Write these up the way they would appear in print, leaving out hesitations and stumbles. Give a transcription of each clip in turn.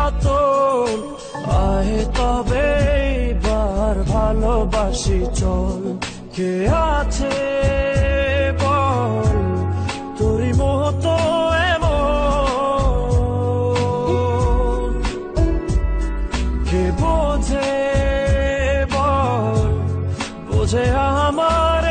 অতল আয় তবে এবার ভালোবাসি চল কে আছে বল তোরই মতো এমন কে বোঝে বল বোঝে আমার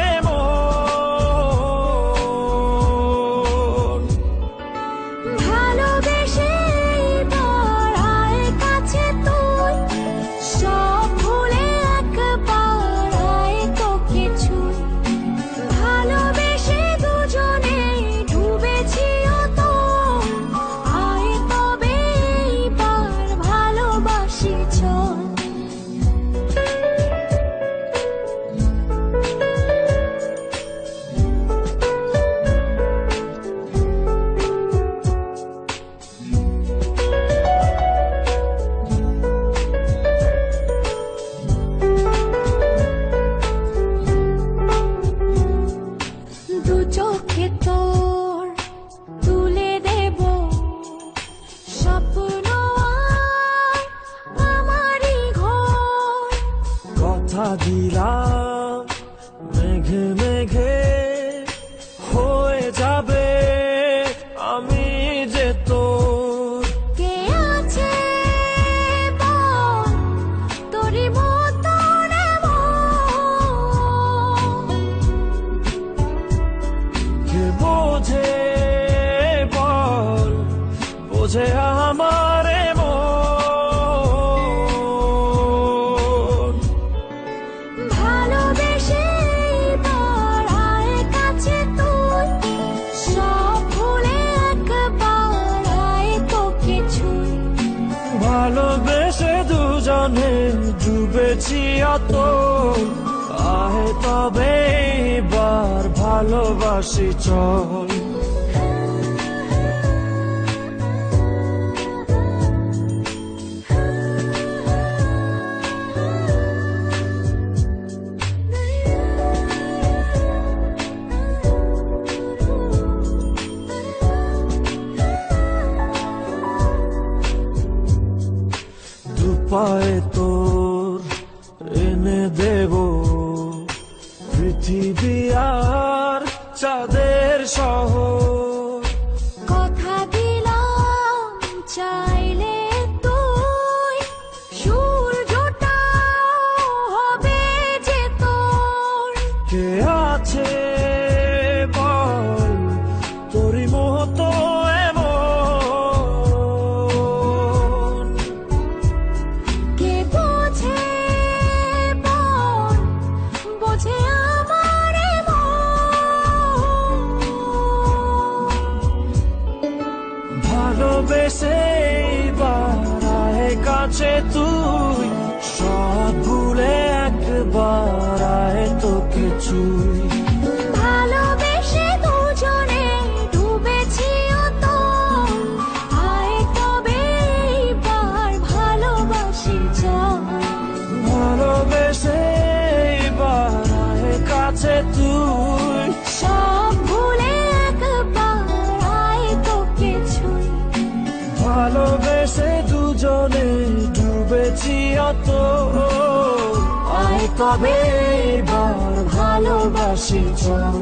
চোখে তোর তুলে দেব স্বপ্ন আমারই ঘর কথা দিলাম মেঘে মেঘে হয়ে যাবে আমি যে তোর কে আছে বল তোরই মতো বোঝে বল বোঝে আমার মন ভালোবেসে আয় কাছে তুই সব ভুলে একবার আয় তোকে ছুঁই ভালোবেসে দুজনে ডুবেছি অতল আয় তবে এবার ভালোবাসি চল দুপায়ে তোর এনে দেব পৃথিবী আর চাঁদের শহর কথা দিলাম চাইলে তুই সূর্যটা হবে যে তোর কে আছে বল তোরই মতো এমন কে বোঝে বল বোঝে আমার ভালোবেসে এবার আয় কাছে তুই সব ভুলে একবার আয় তোকে ছুঁই ভালোবেসে দুজনে ডুবেছি অতল আয় তবে এবার ভালোবাসি চল ভালোবেসে এবার আয় কাছে তুই সব ভুলে একবার আয় তোকে ছুঁই ভালোবেসে দুজনে ডুবেছি অতল আয় তবে এবার ভালোবাসি চল